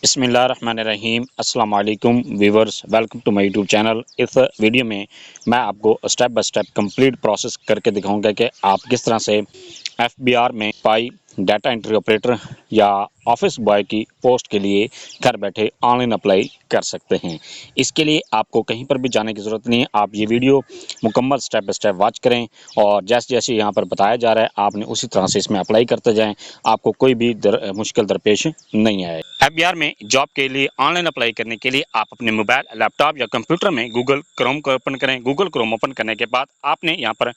बिस्मिल्लाहिर्रहमानिर्रहीम अस्सलाम वालेकुम viewers, welcome to my YouTube channel. इस वीडियो में मैं आपको step by step complete process करके दिखाऊंगा कि आप किस तरह से एफबीआर में पाई डाटा एंट्री ऑपरेटर या ऑफिस बॉय की पोस्ट के लिए घर बैठे ऑनलाइन अप्लाई कर सकते हैं। इसके लिए आपको कहीं पर भी जाने की ज़रूरत नहीं है। आप ये वीडियो मुकम्मल स्टेप बाय स्टेप वॉच करें और जैसे जैसे यहाँ पर बताया जा रहा है आपने उसी तरह से इसमें अप्लाई करते जाएं। आपको कोई भी मुश्किल दरपेश नहीं आए। एफबीआर में जॉब के लिए ऑनलाइन अप्लाई करने के लिए आप अपने मोबाइल, लैपटॉप या कंप्यूटर में गूगल क्रोम को ओपन करें। गूगल क्रोम ओपन करने के बाद आपने यहाँ पर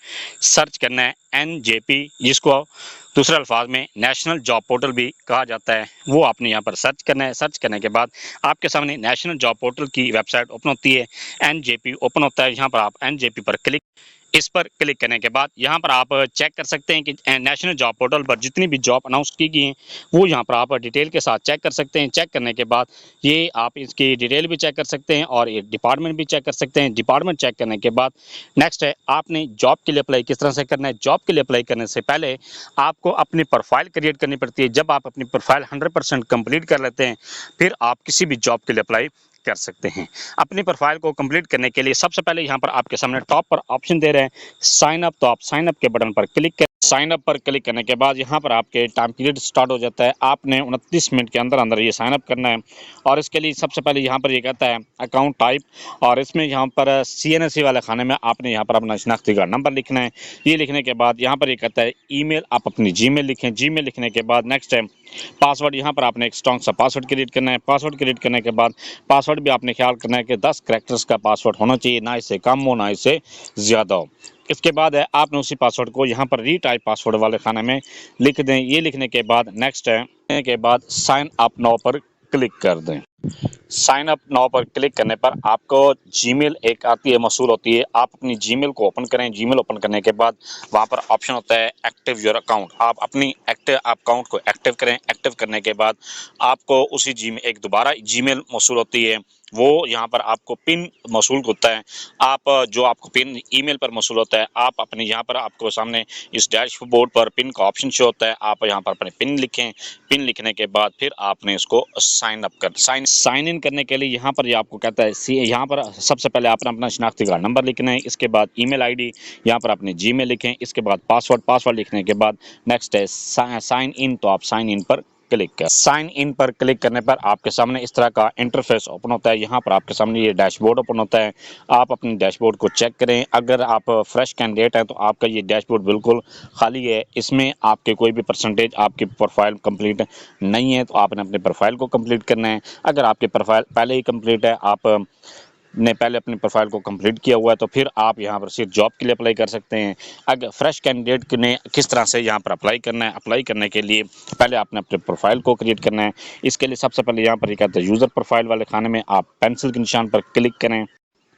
सर्च करना है एनजेपी, जिसको दूसरे अल्फाज में नेशनल जॉब पोर्टल भी कहा जाता है। वो आपने यहाँ पर सर्च करना है। सर्च करने के बाद आपके सामने नेशनल जॉब पोर्टल की वेबसाइट ओपन होती है, एनजेपी ओपन होता है। यहाँ पर आप एनजेपी पर इस पर क्लिक करने के बाद यहाँ पर आप चेक कर सकते हैं कि नेशनल जॉब पोर्टल पर जितनी भी जॉब अनाउंस की गई हैं वो यहाँ पर आप डिटेल के साथ चेक कर सकते हैं। चेक करने के बाद ये आप इसकी डिटेल भी चेक कर सकते हैं और ये डिपार्टमेंट भी चेक कर सकते हैं। डिपार्टमेंट चेक करने के बाद नेक्स्ट है आपने जॉब के लिए अप्लाई किस तरह से करना है। जॉब के लिए अप्लाई करने से पहले आपको अपनी प्रोफाइल क्रिएट करनी पड़ती है। जब आप अपनी प्रोफाइल 100% कंप्लीट कर लेते हैं फिर आप किसी भी जॉब के लिए अप्लाई कर सकते हैं। अपनी प्रोफाइल को कंप्लीट करने के लिए सबसे पहले यहाँ पर आपके सामने टॉप पर ऑप्शन दे रहे हैं साइन अप, तो आप साइन अप के बटन पर क्लिक करें। साइन अप पर क्लिक करने के बाद यहाँ पर आपके टाइम पीरियड स्टार्ट हो जाता है। आपने 29 मिनट के अंदर अंदर ये साइन अप करना है और इसके लिए सबसे पहले यहाँ पर ये कहता है अकाउंट टाइप और इसमें यहाँ पर सीएनएससी वाले खाने में आपने यहाँ पर अपना शनाख्ती कार्ड नंबर लिखना है। ये लिखने के बाद यहाँ पर ये कहता है ईमेल, आप अपनी जीमेल लिखें। जीमेल लिखने के बाद नेक्स्ट है पासवर्ड। यहाँ पर आपने एक स्ट्रॉन्ग सा पासवर्ड क्रिएट करना है। पासवर्ड क्रिएट करने के बाद पासवर्ड भी आपने ख्याल करना है कि 10 कैरेक्टर्स का पासवर्ड होना चाहिए, ना इससे कम हो ना इससे ज़्यादा हो। इसके बाद है आपने उसी पासवर्ड को यहाँ पर रीटाइप पासवर्ड वाले खाने में लिख दें। ये लिखने के बाद नेक्स्ट है के बाद साइन अप नाउ पर क्लिक कर दें। साइन अप नाउ पर क्लिक करने पर आपको जीमेल एक आती है, मौसूल होती है। आप अपनी जीमेल को ओपन करें। जीमेल ओपन करने के बाद वहाँ पर ऑप्शन होता है एक्टिव योर अकाउंट। आप अपनी एक्टिव अकाउंट को एक्टिव करें। एक्टिव करने के बाद आपको उसी जीमेल एक दोबारा जीमेल मौसूल होती है, वो यहाँ पर आपको पिन मौसूल होता है। आप जो आपको पिन ईमेल पर मौसूल होता है आप अपने यहाँ पर आपको सामने इस डैशबोर्ड पर पिन का ऑप्शन शो होता है। आप यहाँ पर अपने पिन लिखें। पिन लिखने के बाद फिर आपने इसको साइन अप कर साइन इन करने के लिए यहाँ पर ये आपको कहता है यहाँ पर सबसे पहले आपने अपना शनाख्ती कार्ड नंबर लिखना है। इसके बाद ईमेल आईडी, यहाँ पर अपने जीमेल लिखें। इसके बाद पासवर्ड लिखने के बाद नेक्स्ट है साइन इन, तो आप साइन इन पर क्लिक कर साइन इन पर क्लिक करने पर आपके सामने इस तरह का इंटरफेस ओपन होता है। यहाँ पर आपके सामने ये डैशबोर्ड ओपन होता है। आप अपने डैशबोर्ड को चेक करें। अगर आप फ्रेश कैंडिडेट हैं तो आपका ये डैशबोर्ड बिल्कुल खाली है, इसमें आपके कोई भी परसेंटेज आपकी प्रोफाइल कंप्लीट नहीं है, तो आपने अपने प्रोफाइल को कंप्लीट करना है। अगर आपकी प्रोफाइल पहले ही कंप्लीट है, आप ने पहले अपनी प्रोफाइल को कंप्लीट किया हुआ है, तो फिर आप यहाँ पर सिर्फ जॉब के लिए अप्लाई कर सकते हैं। अगर फ्रेश कैंडिडेट ने किस तरह से यहाँ पर अप्लाई करना है, अप्लाई करने के लिए पहले आपने अपने प्रोफाइल को क्रिएट करना है। इसके लिए सबसे पहले यहाँ पर ये कहते हैं यूज़र प्रोफाइल वाले खाने में आप पेंसिल के निशान पर क्लिक करें।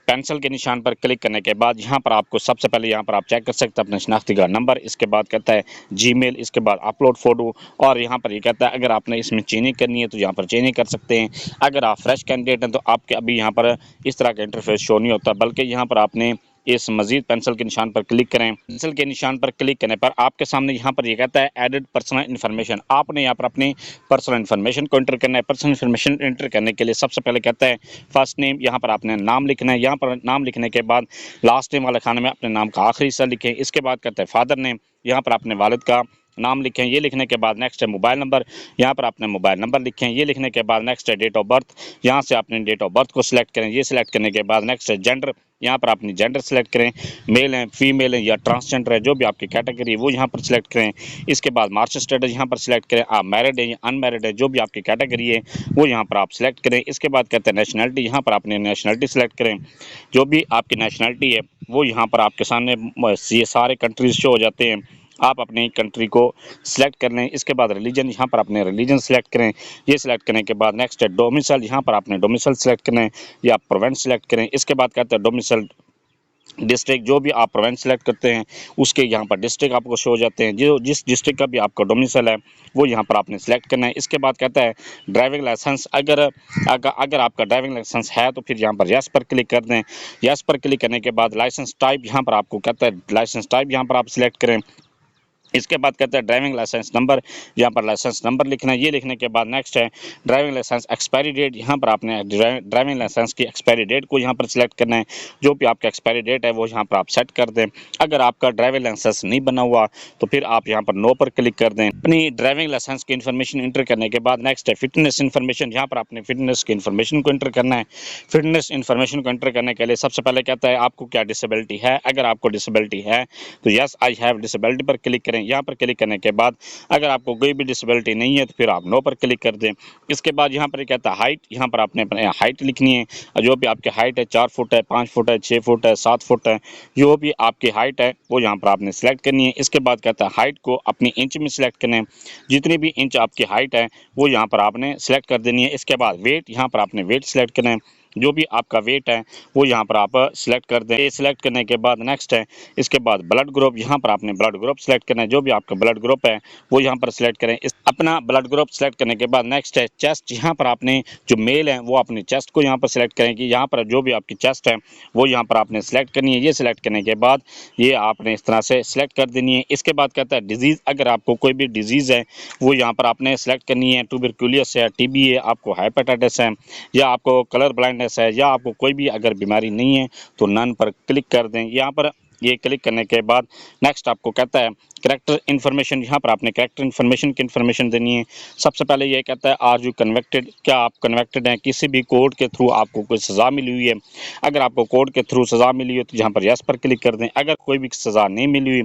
पेंसिल के निशान पर क्लिक करने के बाद यहाँ पर आपको सबसे पहले यहाँ पर आप चेक कर सकते हैं अपना शनाख्ती कार्ड नंबर। इसके बाद कहता है जीमेल, इसके बाद अपलोड फ़ोटो और यहाँ पर ये कहता है अगर आपने इसमें चेंजिंग करनी है तो यहाँ पर चेंजिंग कर सकते हैं। अगर आप फ्रेश कैंडिडेट हैं तो आपके अभी यहाँ पर इस तरह का इंटरफेस शो नहीं होता, बल्कि यहाँ पर आपने इस मजीद पेंसिल के निशान पर क्लिक करें। पेंसिल के निशान पर क्लिक करने पर आपके सामने यहाँ पर ये कहता है एडिड पर्सनल इन्फॉर्मेशन। आपने यहाँ पर अपनी पर्सनल इन्फॉर्मेशन को एंटर करना है। पर्सनल इन्फॉर्मेशन एंटर करने के लिए सबसे पहले कहता है फर्स्ट नेम, यहाँ पर आपने नाम लिखना है। यहाँ पर नाम लिखने के बाद लास्ट नेम वाले खाने में अपने नाम का आखिरी हिस्सा लिखें। इसके बाद कहता है फादर नेम, यहाँ पर अपने वालिद का नाम लिखें। ये लिखने के बाद नेक्स्ट है मोबाइल नंबर, यहाँ पर आपने मोबाइल नंबर लिखें। ये लिखने के बाद नेक्स्ट है डेट ऑफ बर्थ, यहाँ से आपने डेट ऑफ बर्थ को सिलेक्ट करें। ये सिलेक्ट करने के बाद नेक्स्ट है जेंडर, यहाँ पर अपनी जेंडर सेलेक्ट करें, मेल है, फीमेल है या ट्रांसजेंडर है, जो भी आपकी कैटेगरी है वो यहाँ पर सिलेक्ट करें। इसके बाद मार्च स्टेटस यहाँ पर सिलेक्ट करें, आप मैरिड है या अनमैरिड है, जो भी आपकी कैटेगरी है वो यहाँ पर आप सिलेक्ट करें। इसके बाद कहते हैं नेशनलिटी, यहाँ पर अपनी नेशनलिटी सेलेक्ट करें। जो भी आपकी नेशनलिटी है वो यहाँ पर आपके सामने ये सारे कंट्रीज शो हो जाते हैं, आप अपनी कंट्री को सिलेक्ट कर लें। इसके बाद रिलीजन, यहाँ पर अपने रिलीजन सेलेक्ट करें। ये सिलेक्ट करने के बाद नेक्स्ट है डोमिसाइल, यहाँ पर आपने डोमिसाइल सेलेक्ट करें या प्रोविंस सेलेक्ट करें। इसके बाद कहते हैं डोमिसाइल डिस्ट्रिक्ट, जो भी आप प्रोविंस सेलेक्ट करते हैं उसके यहाँ पर डिस्ट्रिक्ट आपको शो हो जाते हैं। जो जिस डिस्ट्रिक्ट का भी आपका डोमिसाइल है वो यहाँ पर आपने सेलेक्ट करना है। इसके बाद कहता है ड्राइविंग लाइसेंस, अगर आपका ड्राइविंग लाइसेंस है तो फिर यहाँ पर यस पर क्लिक कर दें। यस पर क्लिक करने के बाद लाइसेंस टाइप, यहाँ पर आपको कहता है लाइसेंस टाइप यहाँ पर आप सिलेक्ट करें। इसके बाद कहता है ड्राइविंग लाइसेंस नंबर, यहाँ पर लाइसेंस नंबर लिखना है। ये लिखने के बाद नेक्स्ट है ड्राइविंग लाइसेंस एक्सपायरी डेट, यहाँ पर आपने ड्राइविंग लाइसेंस की एक्सपायरी डेट को यहाँ पर सिलेक्ट करना है। जो भी आपका एक्सपायरी डेट है वो यहाँ पर आप सेट कर दें। अगर आपका ड्राइविंग लाइसेंस नहीं बना हुआ तो फिर आप यहाँ पर नो पर क्लिक कर दें। अपनी ड्राइविंग लाइसेंस की इन्फॉर्मेशन इंटर करने के बाद नेक्स्ट है फिटनेस इन्फॉर्मेशन, यहाँ पर आपने फिटनेस की इन्फॉर्मेशन को इंटर करना है। फिटनेस इन्फॉर्मेशन को इंटर करने के लिए सबसे पहले कहता है आपको क्या डिसेबिलिटी है। अगर आपको डिसेबिलिटी है तो यस आई हैव डिसेबिलिटी पर क्लिक करें। यहाँ पर क्लिक करने के बाद अगर आपको कोई भी डिसेबिलिटी नहीं है तो फिर आप नो पर क्लिक कर दें। इसके बाद यहाँ पर कहता है हाइट, यहाँ पर आपने अपने हाइट लिखनी है। जो भी आपकी हाइट है 4 फुट है, 5 फुट है, 6 फुट है, 7 फुट है, जो भी आपकी हाइट है वो यहाँ पर आपने सेलेक्ट करनी है। इसके बाद कहता है हाइट को अपनी इंच में सिलेक्ट करना है। जितनी भी इंच आपकी हाइट है वो यहाँ पर आपने सेलेक्ट कर देनी है। इसके बाद वेट, यहाँ पर आपने वेट सेलेक्ट करना है। जो भी आपका वेट है वो यहाँ पर आप सिलेक्ट कर दें। सिलेक्ट करने के बाद नेक्स्ट है इसके बाद ब्लड ग्रुप, यहाँ पर आपने ब्लड ग्रुप सेलेक्ट करना है। जो भी आपका ब्लड ग्रुप है वो यहाँ पर सिलेक्ट करें। अपना ब्लड ग्रुप सेलेक्ट करने के बाद नेक्स्ट है चेस्ट, यहाँ पर आपने जो मेल है वो अपने चेस्ट को यहाँ पर सिलेक्ट करें कि यहाँ पर जो भी आपकी चेस्ट है वो यहाँ पर आपने सेलेक्ट करनी है। ये सिलेक्ट करने के बाद ये आपने इस तरह से सिलेक्ट कर देनी है। इसके बाद कहता है डिजीज़, अगर आपको कोई भी डिजीज़ है वो यहाँ पर आपने सेलेक्ट करनी है। ट्यूबरकुलोसिस है, टीबी है, आपको हेपेटाइटिस है, या आपको कलर ब्लाइंडनेस है, या आपको कोई भी अगर बीमारी नहीं है तो नन पर क्लिक कर दें। यहाँ पर ये क्लिक करने के बाद नेक्स्ट आपको कहता है कैरेक्टर इन्फॉर्मेशन, यहाँ पर आपने कैरेक्टर इन्फॉर्मेशन की इन्फॉर्मेशन देनी है। सबसे पहले ये कहता है आर यू कन्विक्टेड, क्या आप कन्विक्टेड हैं, किसी भी कोर्ट के थ्रू आपको कोई सज़ा मिली हुई है। अगर आपको कोर्ट के थ्रू सज़ा मिली हो तो यहाँ पर यस पर क्लिक कर दें। अगर कोई भी सज़ा नहीं मिली हुई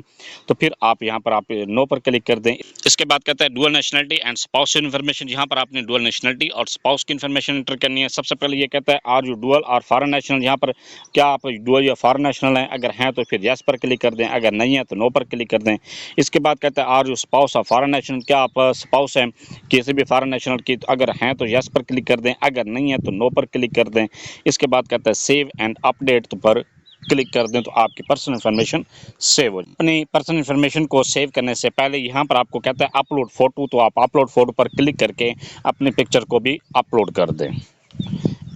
तो फिर आप यहाँ पर आप नो पर क्लिक कर दें। इसके बाद कहता है dual nationality and spouse information, यहाँ पर आपने डुअल नेशनलिटी और स्पाउस की इन्फॉर्मेशन इंटर करनी है। सबसे पहले ये कहता है आर यू डुअल और फॉरेन नेशनल, यहाँ पर क्या आप डुअल या फॉरेन नेशनल हैं। अगर हैं तो फिर यस पर क्लिक कर दें, अगर नहीं है तो नो पर क्लिक कर दें। इसके बाद कहता है are you spouse of foreign national, क्या आप स्पाउस हैं किसी भी फॉरेन नेशनल की। तो अगर हैं तो यस पर क्लिक कर दें, अगर नहीं है तो नो पर क्लिक कर दें। इसके बाद कहता है सेव एंड अपडेट तो पर क्लिक कर दें तो आपकी पर्सनल इन्फॉर्मेशन सेव हो जाए। अपनी पर्सनल इन्फॉर्मेशन को सेव करने से पहले यहाँ पर आपको कहता है अपलोड फोटो, तो आप अपलोड फोटो पर क्लिक करके अपनी पिक्चर को भी अपलोड कर दें।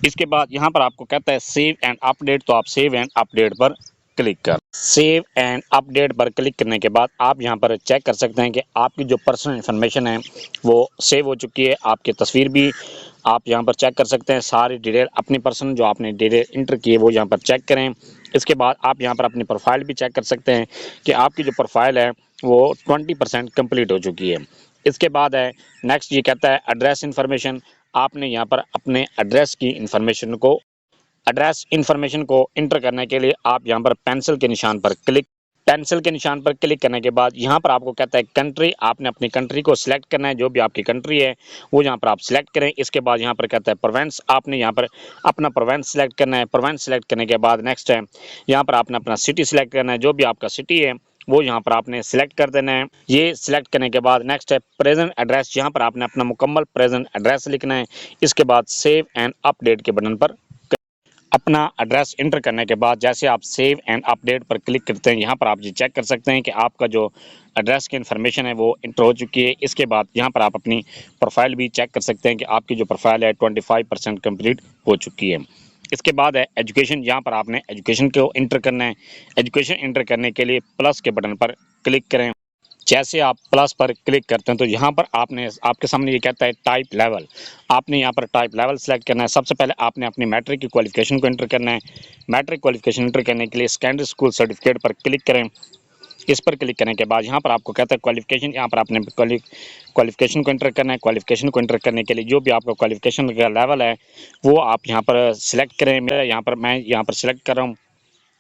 इसके बाद यहाँ पर आपको कहता है सेव एंड अपडेट, तो आप सेव एंड अपडेट पर क्लिक कर। सेव एंड अपडेट पर क्लिक करने के बाद आप यहाँ पर चेक कर सकते हैं कि आपकी जो पर्सनल इन्फॉर्मेशन है वो सेव हो चुकी है। आपकी तस्वीर भी आप यहाँ पर चेक कर सकते हैं। सारी डिटेल अपनी पर्सनल जो आपने डिटेल इंटर की है वो यहाँ पर चेक करें। इसके बाद आप यहाँ पर अपनी प्रोफाइल भी चेक कर सकते हैं कि आपकी जो प्रोफाइल है वो 20% कंप्लीट हो चुकी है। इसके बाद है नेक्स्ट, ये कहता है एड्रेस इन्फॉर्मेशन। आपने यहाँ पर अपने एड्रेस की इन्फॉर्मेशन को इंटर करने के लिए आप यहाँ पर पेंसिल के निशान पर क्लिक करने के बाद यहाँ पर आपको कहता है कंट्री, आपने अपनी कंट्री को सिलेक्ट करना है। जो भी आपकी कंट्री है वो यहाँ पर आप सिलेक्ट करें। इसके बाद यहाँ पर कहता है प्रोविंस, आपने यहाँ पर अपना प्रोविंस सिलेक्ट करना है। प्रोविंस सिलेक्ट करने के बाद नेक्स्ट है यहाँ पर आपने अपना सिटी सिलेक्ट करना है। जो भी आपका सिटी है वो यहाँ पर आपने सिलेक्ट कर देना है। ये सिलेक्ट करने के बाद नेक्स्ट है प्रेजेंट एड्रेस, यहाँ पर आपने अपना मुकम्मल प्रेजेंट एड्रेस लिखना है। इसके बाद सेव एंड अपडेट के बटन पर अपना एड्रेस इंटर करने के बाद जैसे आप सेव एंड अपडेट पर क्लिक करते हैं यहाँ पर आप ये चेक कर सकते हैं कि आपका जो एड्रेस की इन्फॉर्मेशन है वो इंटर हो चुकी है। इसके बाद यहाँ पर आप अपनी प्रोफाइल भी चेक कर सकते हैं कि आपकी जो प्रोफाइल है 25% कंप्लीट हो चुकी है। इसके बाद है एजुकेशन, यहाँ पर आपने एजुकेशन को इंटर करना है। एजुकेशन इंटर करने के लिए प्लस के बटन पर क्लिक करें। जैसे आप प्लस पर क्लिक करते हैं तो यहाँ पर आपके सामने ये कहता है टाइप लेवल, आपने यहाँ पर टाइप लेवल सेलेक्ट करना है। सबसे पहले आपने अपनी मैट्रिक की क्वालिफिकेशन को इंटर करना है। मैट्रिक क्वालिफिकेशन इंटर करने के लिए सेकेंडरी स्कूल सर्टिफिकेट पर क्लिक करें। इस पर क्लिक करने के बाद यहाँ पर आपको कहता है क्वालिफिकेशन, यहाँ पर आपने क्वालिफिकेशन को इंटर करना है। क्वालिफिकेशन को इंटर करने के लिए जो भी आपका क्वालिफिकेशन का लेवल है वो आप यहाँ पर सिलेक्ट करें। मैं यहाँ पर सिलेक्ट कर रहा हूँ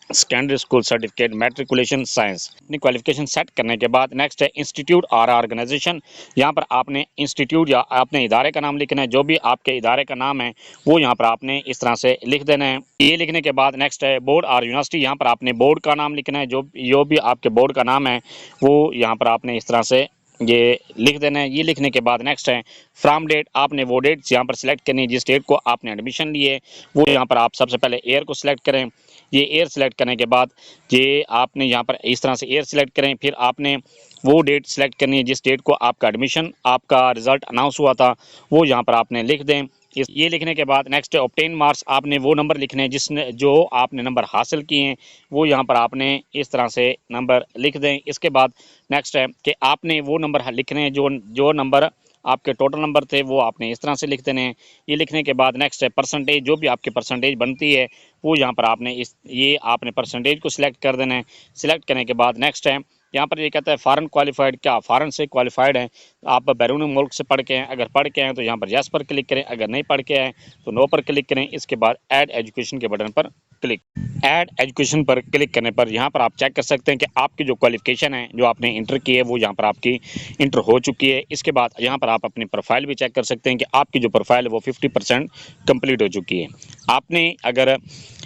secondary school certificate matriculation science. अपनी क्वालिफिकेशन सेट करने के बाद नेक्स्ट है इंस्टीट्यूट और ऑर्गेनाइजेशन, यहाँ पर आपने इंस्टीट्यूट या अपने इदारे का नाम लिखना है। जो भी आपके इदारे का नाम है वो यहाँ पर आपने इस तरह से लिख देना है। ये लिखने के बाद नेक्स्ट है बोर्ड और यूनिवर्सिटी, यहाँ पर आपने बोर्ड का नाम लिखना है। जो भी आपके बोर्ड का नाम है वो यहाँ पर आपने इस तरह से ये लिख देना है। ये लिखने के बाद नेक्स्ट है फ्रॉम डेट, आपने वो डेट यहाँ पर सिलेक्ट करनी है जिस डेट को आपने एडमिशन लिए वो यहाँ पर आप सबसे पहले ईयर को सिलेक्ट करें। ये ईयर सिलेक्ट करने के बाद ये आपने यहाँ पर इस तरह से ईयर सिलेक्ट करें। फिर आपने वो डेट सिलेक्ट करनी है जिस डेट को आपका एडमिशन, आपका रिज़ल्ट अनाउंस हुआ था वो यहाँ पर आपने लिख दें। ये लिखने के बाद नेक्स्ट ऑब्टेन मार्क्स, आपने वो नंबर लिखने हैं जिसने जो आपने नंबर हासिल किए हैं, वो यहाँ पर आपने इस तरह से नंबर लिख दें। इसके बाद नेक्स्ट है कि आपने वो नंबर लिखने हैं जो जो नंबर आपके टोटल नंबर थे, वो आपने इस तरह से लिख देने हैं। ये लिखने के बाद नेक्स्ट है परसेंटेज, जो भी आपकी परसेंटेज बनती है वो यहाँ पर आपने ये आपने परसेंटेज को सिलेक्ट कर देना है। सिलेक्ट करने के बाद नेक्स्ट है यहाँ पर ये कहता है फॉरेन क्वालिफाइड, क्या फॉरेन से क्वालिफाइड हैं, आप बैरून मुल्क से पढ़ के हैं, अगर पढ़ के हैं तो यहाँ पर यस पर क्लिक करें, अगर नहीं पढ़ के हैं तो नो पर क्लिक करें। इसके बाद ऐड एजुकेशन के बटन पर क्लिक। ऐड एजुकेशन पर क्लिक करने पर यहाँ पर आप चेक कर सकते हैं कि आपकी जो क्वालिफिकेशन है जो आपने इंटर की है वो यहाँ पर आपकी इंटर हो चुकी है। इसके बाद यहाँ पर आप अपनी प्रोफाइल भी चेक कर सकते हैं कि आपकी जो प्रोफाइल है वो 50% कंप्लीट हो चुकी है। आपने अगर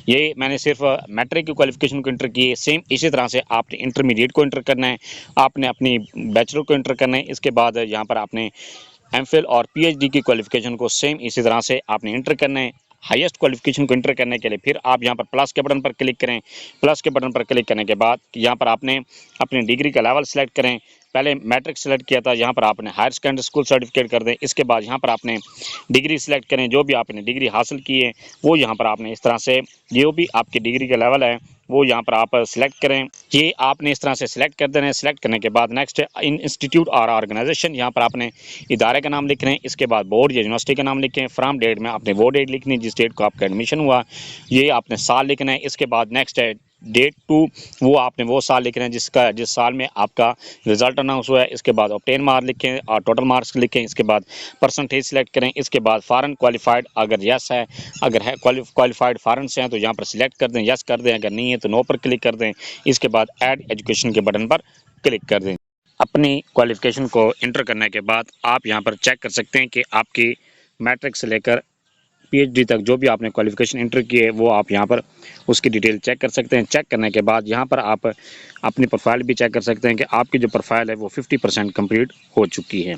ये मैंने सिर्फ मैट्रिक की क्वालिफिकेशन को इंटर की है, सेम इसी तरह से आपने इंटरमीडिएट को इंटर करना है, आपने अपनी बैचलर को इंटर करना है। इसके बाद यहाँ पर आपने एमफिल और पीएचडी की क्वालिफिकेशन को सेम इसी तरह से आपने इंटर करना है। हाईएस्ट क्वालिफिकेशन को इंटर करने के लिए फिर आप यहाँ पर प्लस के बटन पर क्लिक करें। प्लस के बटन पर क्लिक करने के बाद यहाँ पर आपने अपनी डिग्री का लेवल सेलेक्ट करें। पहले मैट्रिक सेलेक्ट किया था, यहाँ पर आपने हायर सेकेंडरी स्कूल सर्टिफिकेट कर दें। इसके बाद यहाँ पर आपने डिग्री सेलेक्ट करें, जो भी आपने डिग्री हासिल की है वो यहाँ पर आपने इस तरह से जो भी आपकी डिग्री का लेवल है वो यहाँ पर आप सिलेक्ट करें। ये आपने इस तरह से सिलेक्ट कर देना है। सिलेक्ट करने के बाद नेक्स्ट इंस्टीट्यूट और ऑर्गेनाइजेशन, यहाँ पर आपने इदारे का नाम लिख रहे हैं। इसके बाद बोर्ड या यूनिवर्सिटी का नाम लिखें। फ्रॉम डेट में आपने वो डेट लिखनी है जिस डेट को आपका एडमिशन हुआ, ये आपने साल लिखना है। इसके बाद नेक्स्ट है डेट टू, वो आपने वो साल लिखना है जिस साल में आपका रिजल्ट अनाउंस हुआ है। इसके बाद ऑब्टेन मार्क्स लिखें और टोटल मार्क्स लिखें। इसके बाद परसेंटेज सिलेक्ट करें। इसके बाद फॉरेन क्वालिफाइड अगर यस है, अगर है क्वालिफाइड फॉरेन से हैं तो यहाँ पर सिलेक्ट कर दें, यस कर दें, अगर नहीं है तो नो पर क्लिक कर दें। इसके बाद ऐड एजुकेशन के बटन पर क्लिक कर दें। अपनी क्वालिफिकेशन को इंटर करने के बाद आप यहाँ पर चेक कर सकते हैं कि आपकी मैट्रिक से लेकर पीएचडी तक जो भी आपने क्वालिफिकेशन इंटर की है वो आप यहाँ पर उसकी डिटेल चेक कर सकते हैं। चेक करने के बाद यहाँ पर आप अपनी प्रोफाइल भी चेक कर सकते हैं कि आपकी जो प्रोफाइल है वो 50% कंप्लीट हो चुकी है।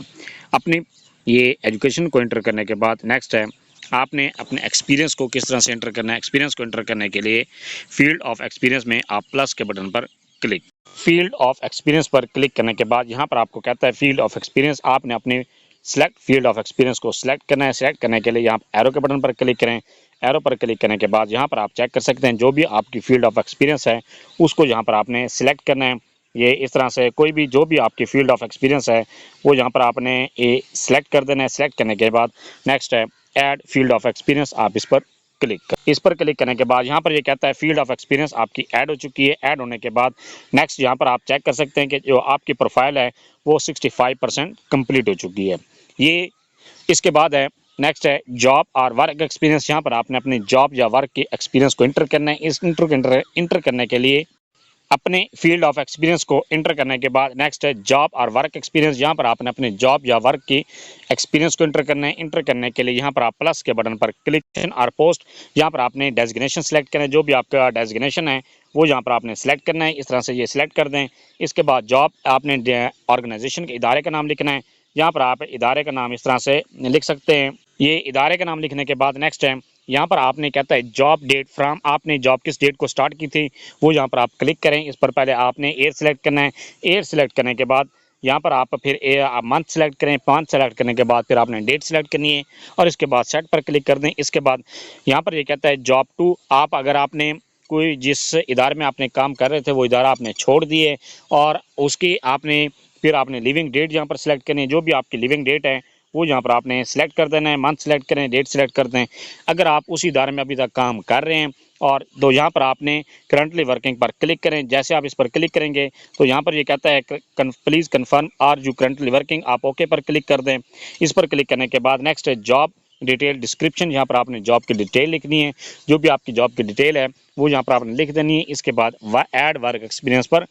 अपनी ये एजुकेशन को इंटर करने के बाद नेक्स्ट है आपने अपने एक्सपीरियंस को किस तरह से इंटर करना है। एक्सपीरियंस को इंटर करने के लिए फील्ड ऑफ एक्सपीरियंस में आप प्लस के बटन पर क्लिक। फील्ड ऑफ एक्सपीरियंस पर क्लिक करने के बाद यहाँ पर आपको कहता है फील्ड ऑफ एक्सपीरियंस, आपने अपने सेलेक्ट फील्ड ऑफ एक्सपीरियंस को सिलेक्ट करना है। सेलेक्ट करने के लिए यहाँ एरो के बटन पर क्लिक करें। एरो पर क्लिक करने के बाद यहाँ पर आप चेक कर सकते हैं जो भी आपकी फील्ड ऑफ एक्सपीरियंस है उसको यहाँ पर आपने सिलेक्ट करना है। ये इस तरह से कोई भी जो भी आपकी फील्ड ऑफ एक्सपीरियंस है वो यहाँ पर आपने ये सिलेक्ट कर देना है। सिलेक्ट करने के बाद नेक्स्ट है ऐड फील्ड ऑफ एक्सपीरियंस, आप इस पर क्लिक करने के बाद यहाँ पर ये कहता है फील्ड ऑफ एक्सपीरियंस आपकी ऐड हो चुकी है। ऐड होने के बाद नेक्स्ट यहाँ पर आप चेक कर सकते हैं कि जो आपकी प्रोफाइल है वो 65% कंप्लीट हो चुकी है। ये इसके बाद है नेक्स्ट है जॉब और वर्क एक्सपीरियंस। यहाँ पर आपने अपने जॉब या वर्क के एक्सपीरियंस को इंटर करना है। इस इंटर करने के लिए अपने फील्ड ऑफ एक्सपीरियंस को इंटर करने के बाद नेक्स्ट है जॉब और वर्क एक्सपीरियंस। यहाँ पर आपने अपने जॉब या वर्क की एक्सपीरियंस को इंटर करना है। इंटर करने के लिए यहाँ पर आप प्लस के बटन पर क्लिक और पोस्ट, यहाँ पर आपने डेजिग्नेशन सेलेक्ट करना है। जो भी आपका डेजिग्नेशन है वो यहाँ पर आपने सेलेक्ट करना है। इस तरह से ये सिलेक्ट कर दें। इसके बाद जॉब आपने ऑर्गेनाइजेशन के इदारे का नाम लिखना है। यहाँ पर आप इदारे का नाम इस तरह से लिख सकते हैं। ये इदारे का नाम लिखने के बाद नेक्स्ट है यहाँ पर आपने कहता है जॉब डेट फ्रॉम, आपने जॉब किस डेट को स्टार्ट की थी वो यहाँ पर आप क्लिक करें। इस पर पहले आपने ईयर सेलेक्ट करना है। ईयर सेलेक्ट करने के बाद यहाँ पर आप फिर आप मंथ सेलेक्ट करें। मंथ सेलेक्ट करने के बाद फिर आपने डेट सेलेक्ट करनी है और इसके बाद सेट पर क्लिक कर दें। इसके बाद यहाँ पर ये कहता है जॉब टू, आप अगर आपने कोई जिस इदारे में आपने काम कर रहे थे वो इदारा आपने छोड़ दिए और उसकी आपने फिर आपने लिविंग डेट यहाँ पर सिलेक्ट करनी है। जो भी आपकी लिविंग डेट है वो यहाँ पर आपने सेलेक्ट कर देना है। मंथ सेलेक्ट करें, डेट सेलेक्ट कर दें। अगर आप उसी इदारे में अभी तक काम कर रहे हैं और तो यहाँ पर आपने करंटली वर्किंग पर क्लिक करें। जैसे आप इस पर क्लिक करेंगे तो यहाँ पर ये कहता है please confirm are you currently working, आप ओके पर क्लिक कर दें। इस पर क्लिक करने के बाद नेक्स्ट है जॉब डिटेल डिस्क्रिप्शन, यहाँ पर आपने जॉब की डिटेल लिखनी है। जो भी आपकी जॉब की डिटेल है वो यहाँ पर आपने लिख देनी है। इसके बाद ऐड वर्क एक्सपीरियंस पर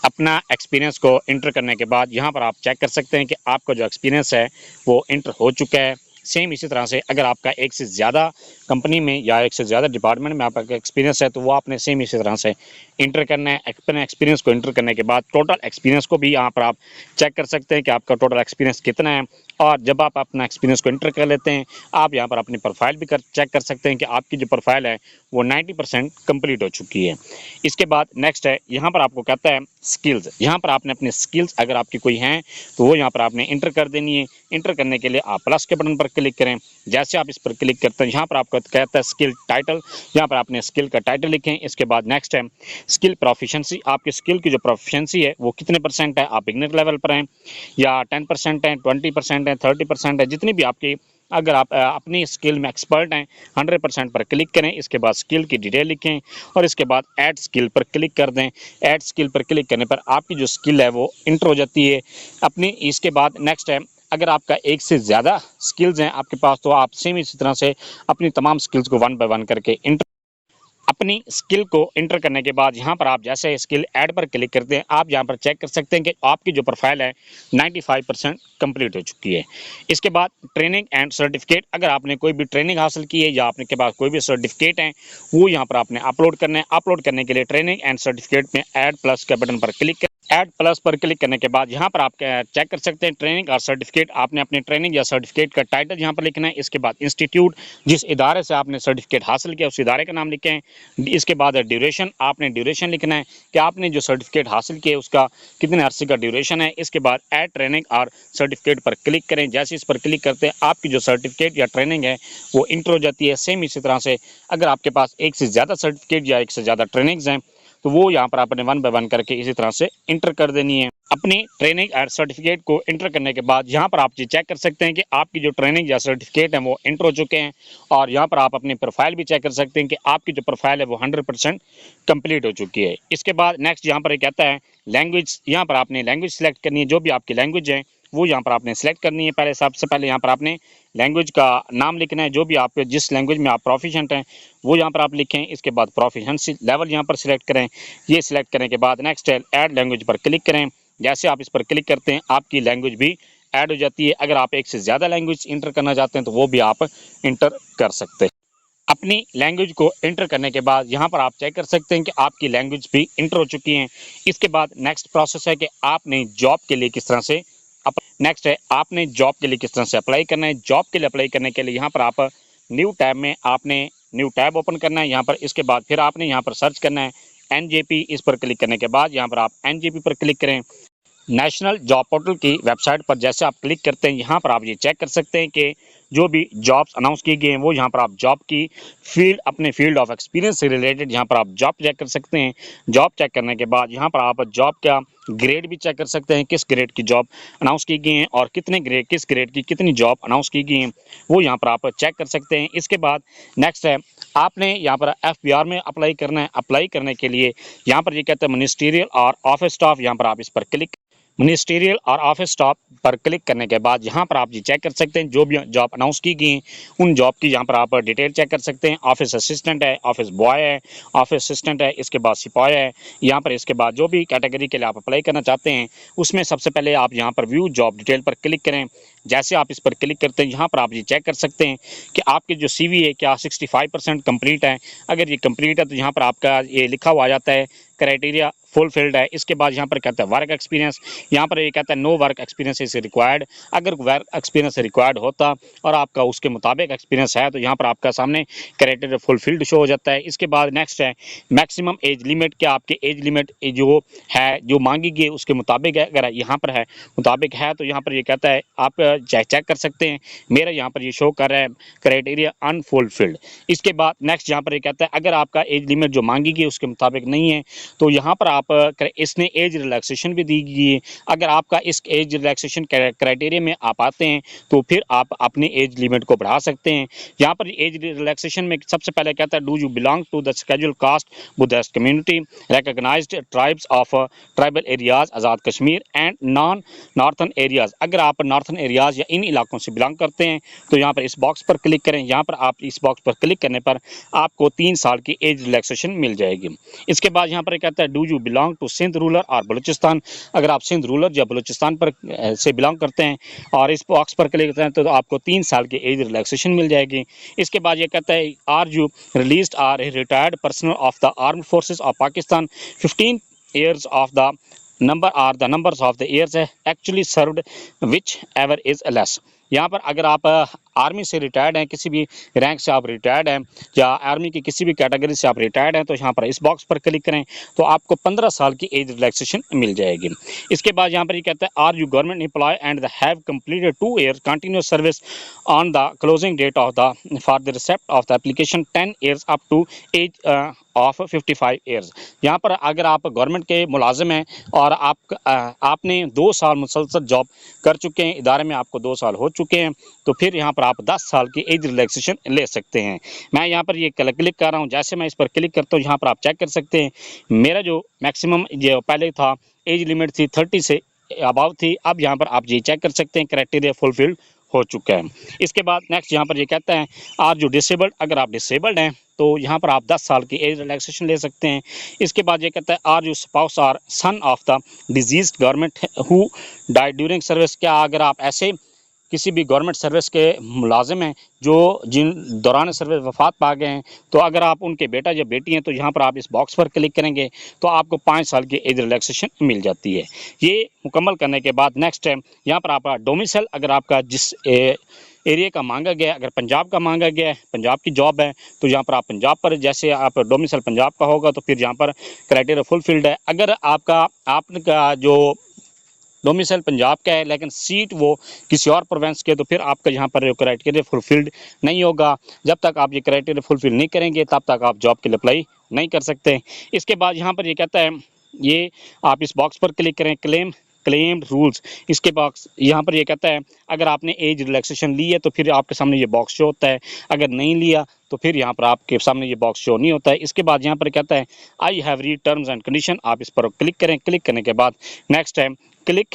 अपना एक्सपीरियंस को इंटर करने के बाद यहाँ पर आप चेक कर सकते हैं कि आपका जो एक्सपीरियंस है वो इंटर हो चुका है। सेम इसी तरह से अगर आपका एक से ज़्यादा कंपनी में या एक से ज़्यादा डिपार्टमेंट में आपका एक्सपीरियंस है तो वो आपने सेम इसी तरह से इंटर करना है। अपने एक्सपीरियंस को इंटर करने के बाद टोटल एक्सपीरियंस को भी यहाँ पर आप चेक कर सकते हैं कि आपका टोटल एक्सपीरियंस कितना है और जब आप अपना एक्सपीरियंस को एंटर कर लेते हैं, आप यहाँ पर अपनी प्रोफाइल भी चेक कर सकते हैं कि आपकी जो प्रोफाइल है वो 90% कंप्लीट हो चुकी है। इसके बाद नेक्स्ट है, यहाँ पर आपको कहता है स्किल्स। यहाँ पर आपने अपने स्किल्स अगर आपकी कोई हैं तो वो यहाँ पर आपने इंटर कर देनी है। इंटर करने के लिए आप प्लस के बटन पर क्लिक करें। जैसे आप इस पर क्लिक करते हैं, यहाँ पर आपको कहता है स्किल टाइटल, यहाँ पर आपने स्किल का टाइटल लिखें। इसके बाद नेक्स्ट है स्किल प्रोफिशिएंसी। आपकी स्किल की जो प्रोफिशिएंसी है वो कितने परसेंट है, आप बिगिनर लेवल पर हैं या 10% है, 20% है, 30% है, जितनी भी आपकी, अगर आप अपनी स्किल में एक्सपर्ट हैं 100% पर क्लिक करें। इसके बाद स्किल की डिटेल लिखें और इसके बाद ऐड स्किल पर क्लिक कर दें। ऐड स्किल पर क्लिक करने पर आपकी जो स्किल है वो इंटर हो जाती है अपनी। इसके बाद नेक्स्ट है, अगर आपका एक से ज़्यादा स्किल्स हैं आपके पास तो आप सेम इसी तरह से अपनी तमाम स्किल्स को 1 बाय 1 करके इंटर, अपनी स्किल को इंटर करने के बाद यहाँ पर आप जैसे स्किल ऐड पर क्लिक करते हैं, आप यहाँ पर चेक कर सकते हैं कि आपकी जो प्रोफाइल है 95% कंप्लीट हो चुकी है। इसके बाद ट्रेनिंग एंड सर्टिफिकेट, अगर आपने कोई भी ट्रेनिंग हासिल की है या आपने के पास कोई भी सर्टिफिकेट है वो यहाँ पर आपने अपलोड करना है। अपलोड करने के लिए ट्रेनिंग एंड सर्टिफिकेट में ऐड प्लस के बटन पर क्लिक करें। ऐड प्लस पर क्लिक करने के बाद यहाँ पर आप चेक कर सकते हैं ट्रेनिंग और सर्टिफिकेट। आपने अपने ट्रेनिंग या सर्टिफिकेट का टाइटल यहाँ पर लिखना है। इसके बाद इंस्टीट्यूट, जिस इदारे से आपने सर्टिफिकेट हासिल किया उस इदारे का नाम लिखें। इसके बाद ड्यूरेशन, आपने ड्यूरेशन लिखना है कि आपने जो सर्टिफिकेट हासिल किया उसका कितने अरसे का ड्यूरेशन है। इसके बाद ऐड ट्रेनिंग और सर्टिफिकेट पर क्लिक करें। जैसे इस पर क्लिक करते हैं आपकी जो सर्टिफिकेट या ट्रेनिंग है वो इंटर हो जाती है। सेम इसी तरह से अगर आपके पास एक से ज़्यादा सर्टिफिकेट या एक से ज़्यादा ट्रेनिंग्स हैं तो वो यहाँ पर आपने 1 बाय 1 करके इसी तरह से इंटर कर देनी है। अपनी ट्रेनिंग और सर्टिफिकेट को इंटर करने के बाद यहाँ पर आप ये चेक कर सकते हैं कि आपकी जो ट्रेनिंग या सर्टिफिकेट है वो इंटर हो चुके हैं। और यहाँ पर आप अपनी प्रोफाइल भी चेक कर सकते हैं कि आपकी जो प्रोफाइल है वो 100% कंप्लीट हो चुकी है। इसके बाद नेक्स्ट यहाँ पर ये कहता है लैंग्वेज। यहाँ पर आपने लैंग्वेज सेलेक्ट करनी है, जो भी आपकी लैंग्वेज है वो यहाँ पर आपने सेलेक्ट करनी है। पहले सबसे पहले यहाँ पर आपने लैंग्वेज का नाम लिखना है, जो भी आप जिस लैंग्वेज में आप प्रोफिशिएंट हैं वो यहाँ पर आप लिखें। इसके बाद प्रोफिशिएंसी लेवल यहाँ पर सिलेक्ट करें। ये सिलेक्ट करने के बाद नेक्स्ट है ऐड लैंग्वेज पर क्लिक करें। जैसे आप इस पर क्लिक करते हैं आपकी लैंग्वेज भी ऐड हो जाती है। अगर आप एक से ज़्यादा लैंग्वेज इंटर करना चाहते हैं तो वो भी आप इंटर कर सकते हैं। अपनी लैंग्वेज को इंटर करने के बाद यहाँ पर आप चेक कर सकते हैं कि आपकी लैंग्वेज भी इंटर हो चुकी हैं। इसके बाद नेक्स्ट प्रोसेस है कि आपने जॉब के लिए किस तरह से नेक्स्ट है आपने जॉब के लिए किस तरह से अप्लाई करना है। जॉब के लिए अप्लाई करने के लिए यहाँ पर आप न्यू टैब में आपने न्यू टैब ओपन करना है यहाँ पर। इसके बाद फिर आपने यहाँ पर सर्च करना है NJP। इस पर क्लिक करने के बाद यहाँ पर आप NJP पर क्लिक करें। नेशनल जॉब पोर्टल की वेबसाइट पर जैसे आप क्लिक करते हैं यहाँ पर आप ये चेक कर सकते हैं कि जो भी जॉब्स अनाउंस की गई हैं वो यहाँ पर आप जॉब की फील्ड, अपने फील्ड ऑफ एक्सपीरियंस से रिलेटेड यहाँ पर आप जॉब चेक कर सकते हैं। जॉब चेक करने के बाद यहाँ पर आप जॉब का ग्रेड भी चेक कर सकते हैं, किस ग्रेड की जॉब अनाउंस की गई हैं और कितने ग्रेड, किस ग्रेड की कितनी जॉब अनाउंस की गई हैं वो यहाँ पर आप चेक कर सकते हैं। इसके बाद नेक्स्ट है आपने यहाँ पर FBR में अप्लाई करना है। अप्लाई करने के लिए यहाँ पर ये कहते हैं मिनिस्टीरियल और ऑफिस स्टाफ, यहाँ पर आप इस पर क्लिक, मिनिस्टीरियल और ऑफिस स्टाफ पर क्लिक करने के बाद यहाँ पर आप ये चेक कर सकते हैं जो भी जॉब अनाउंस की गई उन जॉब की यहाँ पर आप डिटेल चेक कर सकते हैं। ऑफिस असिस्टेंट है, ऑफिस बॉय है, ऑफिस असिस्टेंट है, इसके बाद सिपाही है यहाँ पर। इसके बाद जो भी कैटेगरी के लिए आप अप्लाई करना चाहते हैं उसमें सबसे पहले आप यहाँ पर व्यू जॉब डिटेल पर क्लिक करें। जैसे आप इस पर क्लिक करते हैं यहाँ पर आप ये चेक कर सकते हैं कि आपके जो CV है क्या 65% कंप्लीट है। अगर ये कंप्लीट है तो यहाँ पर आपका ये लिखा हुआ आ जाता है क्राइटेरिया फुलफिल्ड है। इसके बाद यहाँ पर कहता है वर्क एक्सपीरियंस, यहाँ पर ये कहता है no work experience is required. अगर वर्क एक्सपीरियंस रिक्वायर्ड होता और आपका उसके मुताबिक एक्सपीरियंस है तो यहाँ पर आपका सामने क्राइटेरिया फुलफिल्ड शो हो जाता है। इसके बाद नेक्स्ट है मैक्सिमम एज लिमिट, क्या आपके एज लिमिट जो है जो मांगी गई उसके मुताबिक है। अगर यहाँ पर है मुताबिक है तो यहाँ पर ये कहता है आप चेक कर सकते हैं। मेरा यहाँ पर ये शो कर रहा है क्राइटेरिया अनफुलफिल्ड। इसके बाद नेक्स्ट यहाँ पर ये कहता है अगर आपका एज लिमिट जो मांगी गई उसके मुताबिक नहीं है तो यहाँ पर आप इसने एज रिलैक्सेशन भी दी गई है। अगर आपका इस एज रिलैक्सेशन क्राइटेरिया में आप आते हैं तो फिर आप अपनी एज लिमिट को बढ़ा सकते हैं। यहाँ पर एज रिलैक्सेशन में सबसे पहले कहता है do you belong to the schedule caste Buddhist community recognised tribes of tribal areas Azad Kashmir and non northern areas. अगर आप नॉर्थन एरियाज या इन इलाकों से बिलोंग करते हैं तो यहाँ पर इस बॉक्स पर क्लिक करें। यहाँ पर आप इस बॉक्स पर क्लिक करने पर आपको 3 साल की एज रिलैक्सेशन मिल जाएगी। इसके बाद यहाँ पर कहता है do you belong to Sindh rural और बलूचिस्तान। अगर आप सिंध रूरल या बलूचिस्तान पर से बिलोंग करते हैं और इस बॉक्स पर क्लिक करते हैं तो आपको 3 साल की एज रिलैक्सेशन मिल जाएगी। इसके बाद ये कहता है are you released or retired personnel of the armed forces of Pakistan 15 years of the number or the numbers of the years actually served whichever is less. यहाँ पर अगर आप आर्मी से रिटायर्ड हैं, किसी भी रैंक से आप रिटायर्ड हैं या आर्मी की किसी भी कैटेगरी से आप रिटायर्ड हैं, तो यहाँ पर इस बॉक्स पर क्लिक करें तो आपको 15 साल की एज रिलैक्सेशन मिल जाएगी। इसके बाद यहाँ पर ये कहता है are you government employ and have completed 2 year continuous service on the closing date of the for the receipt of the application 10 years up to age of 55 years. यहाँ पर अगर आप गवर्नमेंट के मुलाजिम हैं और आपने 2 साल मुसलसल जॉब कर चुके हैं, इदारे में आपको 2 साल हो चुके हैं, तो फिर यहाँ पर आप 10 साल की एज रिलैक्सेशन ले सकते हैं। मैं यहाँ पर ये क्लिक कर रहा हूँ, जैसे मैं इस पर क्लिक करता हूँ यहाँ पर आप चेक कर सकते हैं मेरा जो मैक्सिमम जो पहले था एज लिमिट थी 30 से अबाव थी, अब यहाँ पर आप ये चेक कर सकते हैं क्राइटेरिया फुलफिल्ड हो चुका है। इसके बाद नेक्स्ट यहाँ पर ये कहता है आर जो डिसेबल्ड, अगर आप डिसेबल्ड हैं तो यहाँ पर आप 10 साल की एज रिलैक्सेशन ले सकते हैं। इसके बाद ये कहता है are you spouse or son of the deceased government who died during service, क्या अगर आप ऐसे किसी भी गवर्नमेंट सर्विस के मुलाजिम हैं जो जिन दौरान सर्विस वफात पा गए हैं, तो अगर आप उनके बेटा या बेटी हैं तो यहाँ पर आप इस बॉक्स पर क्लिक करेंगे तो आपको 5 साल की एज रिलैक्सेशन मिल जाती है। ये मुकम्मल करने के बाद नेक्स्ट है यहाँ पर आपका डोमिसाइल, अगर आपका जिस एरिया का मांगा गया, अगर पंजाब का मांगा गया है, पंजाब की जॉब है, तो यहाँ पर आप पंजाब पर, जैसे आप डोमिसाइल पंजाब का होगा तो फिर यहाँ पर क्राइटेरिया फुलफिल्ड है। अगर आपका जो डोमिसाइल पंजाब का है लेकिन सीट वो किसी और प्रोविंस के, तो फिर आपका यहाँ पर क्राइटेरिया फुलफिल्ड नहीं होगा। जब तक आप ये क्राइटेरिया फुलफिल नहीं करेंगे तब तक आप जॉब के लिए अप्लाई नहीं कर सकते। इसके बाद यहाँ पर ये कहता है ये आप इस बॉक्स पर क्लिक करें क्लेम रूल्स। इसके बॉक्स यहाँ पर ये कहता है अगर आपने एज रिलैक्सेशन ली है तो फिर आपके सामने ये बॉक्स शो होता है, अगर नहीं लिया तो फिर यहाँ पर आपके सामने ये बॉक्स शो नहीं होता है। इसके बाद यहाँ पर कहता है I have read terms and condition, आप इस पर क्लिक करें। क्लिक करने के बाद नेक्स्ट है क्लिक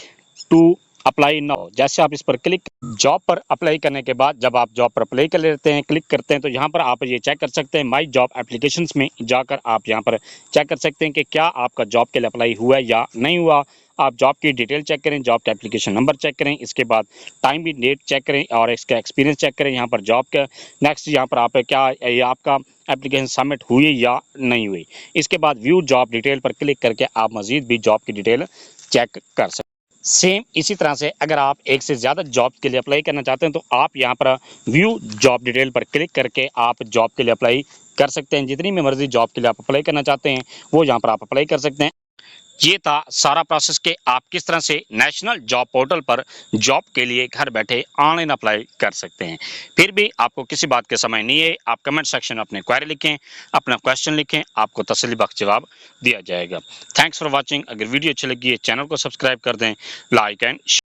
टू अप्लाई नाउ, जैसे आप इस पर क्लिक जॉब पर अप्लाई करने के बाद जब आप जॉब पर अप्लाई कर लेते हैं, क्लिक करते हैं, तो यहाँ पर आप ये चेक कर सकते हैं माई जॉब एप्लीकेशंस में जाकर आप यहाँ पर चेक कर सकते हैं कि क्या आपका जॉब के लिए अप्लाई हुआ है या नहीं हुआ। आप जॉब की डिटेल चेक करें, जॉब का एप्लीकेशन नंबर चेक करें, इसके बाद टाइम भी डेट चेक करें और इसका एक्सपीरियंस चेक करें। यहाँ पर जॉब का नेक्स्ट यहाँ पर आप क्या आपका एप्लीकेशन सबमिट हुई या नहीं हुई। इसके बाद व्यू जॉब डिटेल पर क्लिक करके आप मजीद भी जॉब की डिटेल चेक कर सकते हैं। सेम इसी तरह से अगर आप एक से ज़्यादा जॉब के लिए अप्लाई करना चाहते हैं तो आप यहाँ पर व्यू जॉब डिटेल पर क्लिक करके आप जॉब के लिए अप्लाई कर सकते हैं। जितनी भी मर्जी जॉब के लिए आप अप्लाई करना चाहते हैं वो यहाँ पर आप अप्लाई कर सकते हैं। ये था सारा प्रोसेस कि आप किस तरह से नेशनल जॉब पोर्टल पर जॉब के लिए घर बैठे ऑनलाइन अप्लाई कर सकते हैं। फिर भी आपको किसी बात के समय नहीं है, आप कमेंट सेक्शन में अपने क्वेरी लिखें, अपना क्वेश्चन लिखें, आपको तसल्ली बख्श जवाब दिया जाएगा। Thanks for watching. अगर वीडियो अच्छी लगी है चैनल को सब्सक्राइब कर दें, लाइक एंड